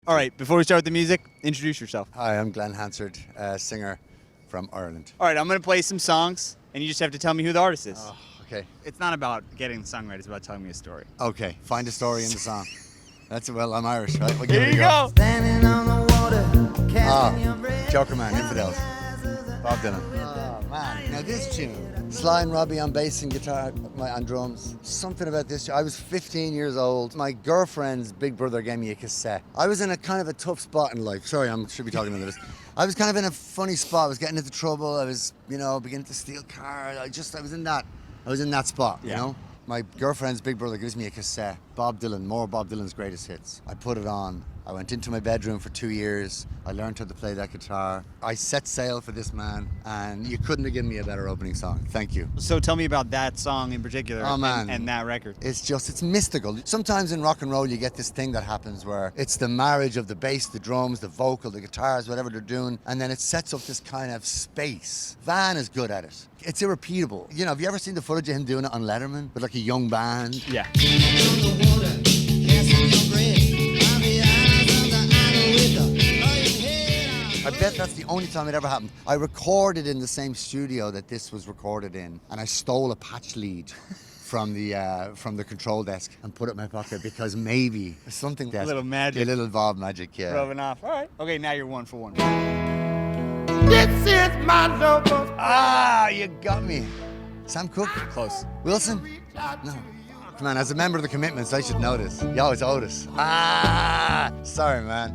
All right, before we start with the music, introduce yourself. Hi, I'm Glen Hansard, singer from Ireland. All right, I'm going to play some songs, and you just have to tell me who the artist is. Oh, okay. It's not about getting the song right, it's about telling me a story. Okay, find a story in the song. Well, I'm Irish, right? Well, Here you go. Standing on the water, casting your breath. Jokerman, Infidels. Bob Dylan. Oh, man. Now this tune, Sly and Robbie on bass and guitar and drums. Something about this. I was 15 years old. My girlfriend's big brother gave me a cassette. I was in a kind of a tough spot in life. Sorry, I should be talking about this. I was kind of in a funny spot. I was getting into trouble. I was, beginning to steal cars. I was in that spot, you know? My girlfriend's big brother gives me a cassette, Bob Dylan, more Bob Dylan's greatest hits. I put it on. I went into my bedroom for 2 years. I learned how to play that guitar. I set sail for this man, and you couldn't have given me a better opening song. Thank you. So tell me about that song in particular and that record. It's mystical. Sometimes in rock and roll you get this thing that happens where it's the marriage of the bass, the drums, the vocal, the guitars, whatever they're doing, and then it sets up this kind of space. Van is good at it. It's irrepeatable. Have you ever seen the footage of him doing it on Letterman with like a young band? Yeah. I bet that's the only time it ever happened. I recorded in the same studio that this was recorded in, and I stole a patch lead from the control desk and put it in my pocket because maybe something A little magic. A little Bob magic, yeah. Rubbing off. All right. Okay, now you're 1 for 1. This is my lover's Ah, you got me. Sam Cooke? Close. Wilson? No. Come on, as a member of the Commitments, I should know this. Yo, it's Otis. Ah, sorry, man.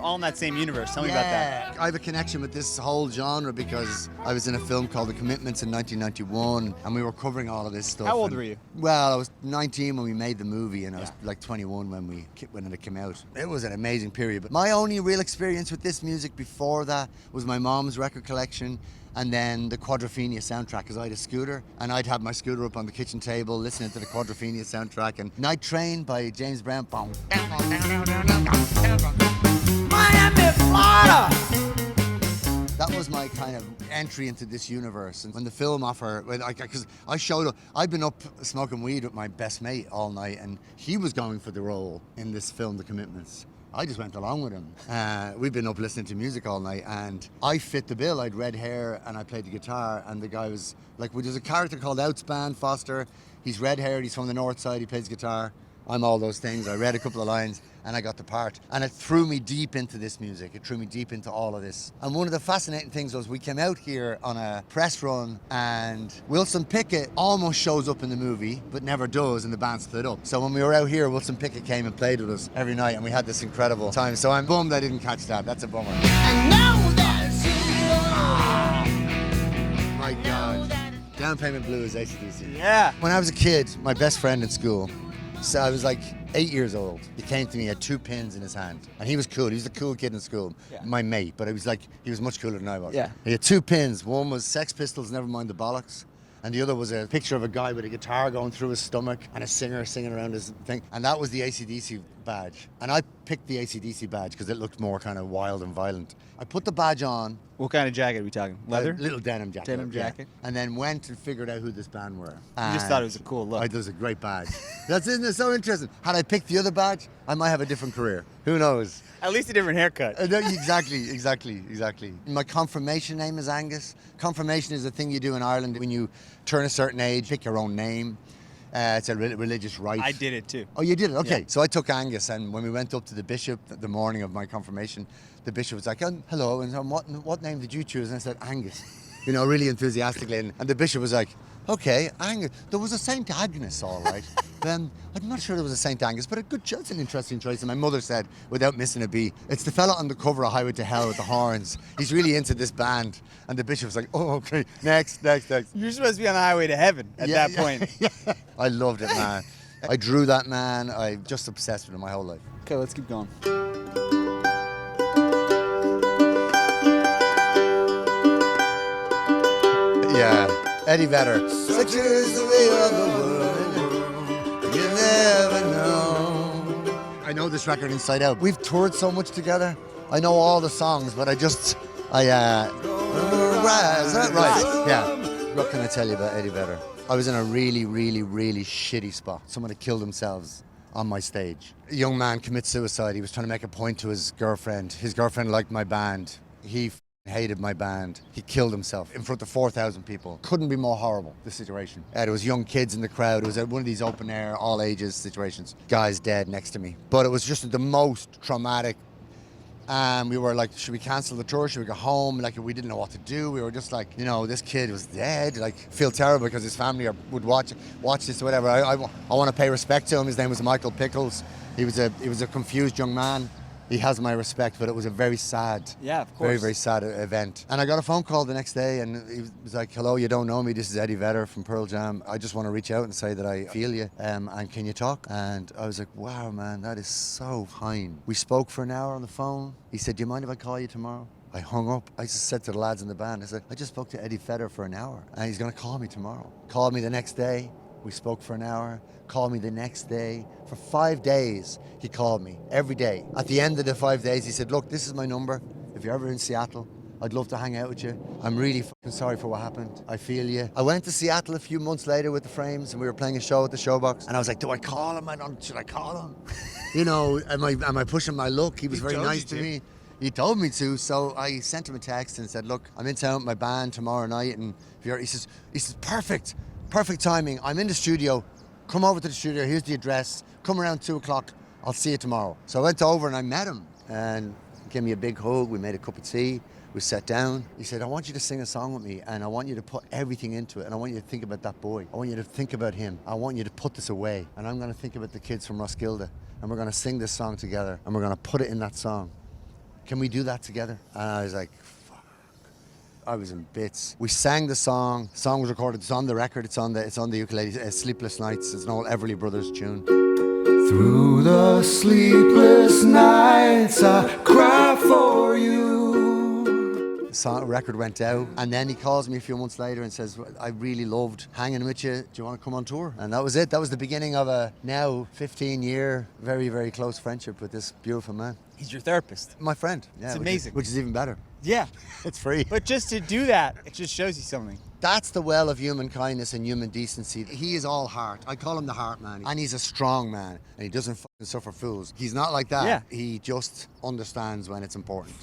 All in that same universe. Tell me about that. I have a connection with this whole genre because I was in a film called The Commitments in 1991, and we were covering all of this stuff. How old were you? Well, I was 19 when we made the movie, and I was like 21 when it came out. It was an amazing period. But my only real experience with this music before that was my mom's record collection, and then the Quadrophenia soundtrack, because I had a scooter, and I'd have my scooter up on the kitchen table listening to the Quadrophenia soundtrack, and Night Train by James Brown. Miami, Florida. That was my kind of entry into this universe. And when the film offer, because I showed up, I'd been up smoking weed with my best mate all night, and he was going for the role in this film, The Commitments. I just went along with him. We'd been up listening to music all night, and I fit the bill. I had red hair, and I played the guitar, and the guy was like, well, there's a character called Outspan Foster. He's red-haired, he's from the north side, he plays guitar. I'm all those things. I read a couple of lines, and I got the part. And it threw me deep into this music. It threw me deep into all of this. And one of the fascinating things was we came out here on a press run, and Wilson Pickett almost shows up in the movie, but never does, and the band split up. So when we were out here, Wilson Pickett came and played with us every night, and we had this incredible time. So I'm bummed I didn't catch that. That's a bummer. And now that's My God. Down Payment Blues, AC/DC. Yeah. When I was a kid, my best friend in school, so I was like 8 years old. He came to me, he had 2 pins in his hand. And he was cool. He was the cool kid in school, my mate. But he was much cooler than I was. Yeah. He had 2 pins. One was Sex Pistols, Never Mind the Bollocks. And the other was a picture of a guy with a guitar going through his stomach and a singer singing around his thing. And that was the AC/DC badge. And I picked the AC/DC badge because it looked more kind of wild and violent. I put the badge on. What kind of jacket are we talking? Leather? A little denim jacket. Denim jacket. Yeah. And then went and figured out who this band were. You just thought it was a cool look. It was a great badge. Isn't it so interesting? Had I picked the other badge, I might have a different career. Who knows? At least a different haircut. Exactly. My confirmation name is Angus. Confirmation is a thing you do in Ireland when you turn a certain age, pick your own name. It's a religious rite. I did it too. Oh, you did it? Okay. Yeah. So I took Angus, and when we went up to the bishop the morning of my confirmation, the bishop was like, hello, and what name did you choose? And I said, Angus, really enthusiastically. And the bishop was like, okay, Angus. There was a St. Agnes, all right. I'm not sure there was a St. Angus, but a good choice, it's an interesting choice. And my mother said, without missing a beat, it's the fella on the cover of Highway to Hell with the horns. He's really into this band. And the bishop was like, oh, okay, next. You're supposed to be on the highway to heaven at that point. Yeah. I loved it, man. I drew that man. I'm just obsessed with him my whole life. Okay, let's keep going. Yeah, Eddie Vedder. Such is the way of the world, you never know. I know this record inside out. We've toured so much together. I know all the songs, but right, yeah. What can I tell you about Eddie Vedder? I was in a really, really, really shitty spot. Someone had killed themselves on my stage. A young man commits suicide. He was trying to make a point to his girlfriend. His girlfriend liked my band. He hated my band. He killed himself in front of 4,000 people. Couldn't be more horrible, the situation. There was young kids in the crowd. It was one of these open air, all ages situations. Guy's dead next to me. But it was just the most traumatic. We were like, should we cancel the tour? Should we go home? Like, we didn't know what to do. We were just like, you know, this kid was dead. Like, feel terrible because his family would watch this or whatever. I want to pay respect to him. His name was Michael Pickles. He was a confused young man. He has my respect, but it was a very sad, yeah, of course, very, very sad event. And I got a phone call the next day, and he was like, hello, you don't know me, this is Eddie Vedder from Pearl Jam. I just want to reach out and say that I feel you, and can you talk? And I was like, wow, man, that is so kind. We spoke for an hour on the phone. He said, do you mind if I call you tomorrow? I hung up. I just said to the lads in the band, I said, I just spoke to Eddie Vedder for an hour, and he's going to call me tomorrow. Called me the next day. We spoke for an hour, called me the next day. For 5 days, he called me every day. At the end of the 5 days, he said, look, this is my number. If you're ever in Seattle, I'd love to hang out with you. I'm really fucking sorry for what happened. I feel you. I went to Seattle a few months later with the Frames, and we were playing a show at the Showbox. And I was like, do I call him? Should I call him? You know, am I pushing my luck? He was very nice to me. He told me to, so I sent him a text and said, look, I'm in town with my band tomorrow night, and he says, perfect timing. I'm in the studio. Come over to the studio. Here's the address. Come around 2 o'clock. I'll see you tomorrow. So I went over and I met him, and he gave me a big hug. We made a cup of tea. We sat down. He said, I want you to sing a song with me, and I want you to put everything into it, and I want you to think about that boy. I want you to think about him. I want you to put this away, and I'm going to think about the kids from Roskilde, and we're going to sing this song together, and we're going to put it in that song. Can we do that together? And I was like, I was in bits. We sang the song. The song was recorded. It's on the record. It's on the ukulele. Sleepless Nights. It's an old Everly Brothers tune. Through the sleepless nights, I cry for you. The record went out, and then he calls me a few months later and says, I really loved hanging with you. Do you want to come on tour? And that was it. That was the beginning of a now 15-year, very, very close friendship with this beautiful man. He's your therapist. My friend. Yeah, it's amazing. Which is even better. Yeah. It's free. But just to do that, it just shows you something. That's the well of human kindness and human decency. He is all heart. I call him the heart man. And he's a strong man. And he doesn't fucking suffer fools. He's not like that. Yeah. He just understands when it's important.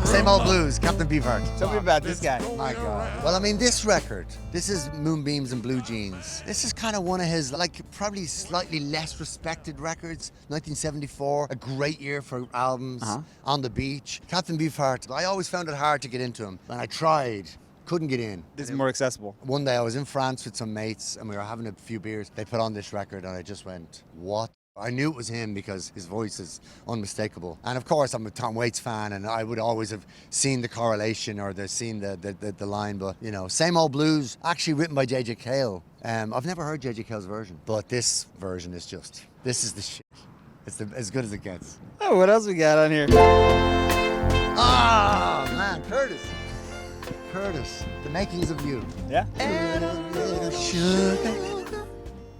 Same old blues, Captain Beefheart. Tell me about this guy. My God. Well, I mean, this record, this is Moonbeams and Blue Jeans. This is kind of one of his, like, probably slightly less respected records. 1974, a great year for albums. On the Beach. Captain Beefheart, I always found it hard to get into him. And I tried. Couldn't get in. This is more accessible. One day I was in France with some mates and we were having a few beers. They put on this record and I just went, what? I knew it was him because his voice is unmistakable. And of course, I'm a Tom Waits fan, and I would always have seen the correlation or seen the line. But, you know, Same Old Blues, actually written by J.J. Cale. I've never heard J.J. Cale's version, but this version is just, this is the shit. It's as good as it gets. Oh, what else we got on here? Ah, man, Curtis, the makings of you. Yeah. And a little sugar,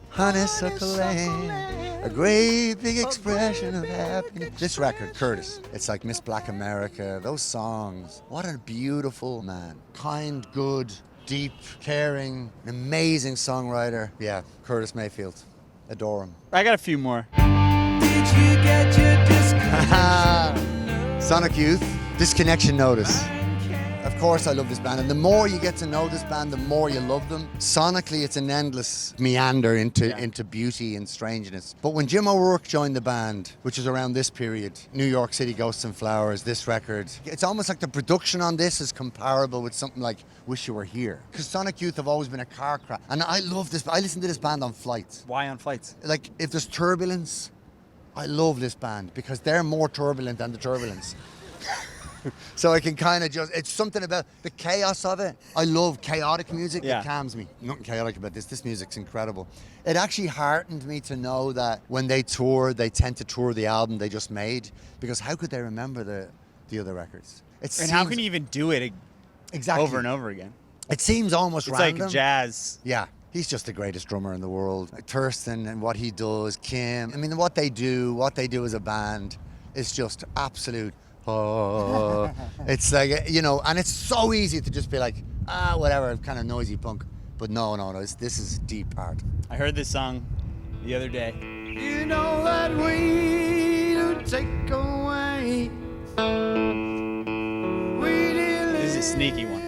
honeysuckle land. A great big expression of happiness. This record, Curtis, it's like Miss Black America, those songs. What a beautiful man. Kind, good, deep, caring, an amazing songwriter. Yeah, Curtis Mayfield. Adore him. I got a few more. Did you get your disconnection? Sonic Youth, Disconnection Notice. Of course I love this band, and the more you get to know this band, the more you love them. Sonically, it's an endless meander into beauty and strangeness. But when Jim O'Rourke joined the band, which is around this period, New York City Ghosts and Flowers, this record, it's almost like the production on this is comparable with something like Wish You Were Here. Because Sonic Youth have always been a car crash. And I love this. I listen to this band on flights. Why on flights? Like, if there's turbulence, I love this band because they're more turbulent than the turbulence. So I can kind of just, it's something about the chaos of it. I love chaotic music. It calms me. Nothing chaotic about this. This music's incredible. It actually heartened me to know that when they tour, they tend to tour the album they just made, because how could they remember the other records? How can you even do it over and over again? It seems almost random. It's like jazz. Yeah. He's just the greatest drummer in the world. Like Thurston and what he does, Kim. I mean, what they do as a band is just absolute. It's like, you know, and it's so easy to just be like, whatever, kind of noisy punk. But no, this is deep art. I heard this song the other day. You know that we don't take away. This is a sneaky one.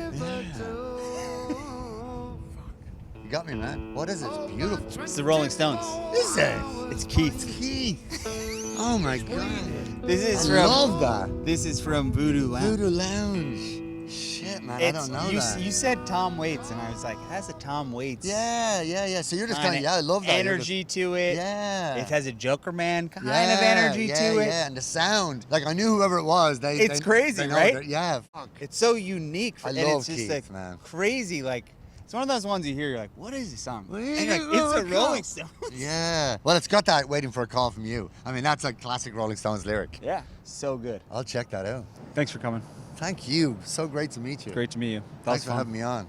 You got me, man. What is it? It's beautiful. It's the Rolling Stones. Is it? It's Keith. Keith. Oh my God. This is I love that. This is from Voodoo Lounge. Voodoo Lounge. Shit, man, I don't know that. You said Tom Waits, and I was like, it has a Tom Waits. Yeah. So you're just kind of, I love that. Energy to it. Yeah. It has a Jokerman kind of energy to it. Yeah, and the sound. Like, I knew whoever it was. It's crazy, right? Yeah. Fuck. It's so unique. I and love it's just Keith, like man. crazy, like, it's one of those ones you hear, you're like, what is this song? What And is you're it? like, it's Oh, the Rolling Stones. Yeah. Well, it's got that waiting for a call from you. I mean, that's a classic Rolling Stones lyric. Yeah, so good. I'll check that out. Thanks for coming. Thank you. So great to meet you. Great to meet you. Thanks for having me on.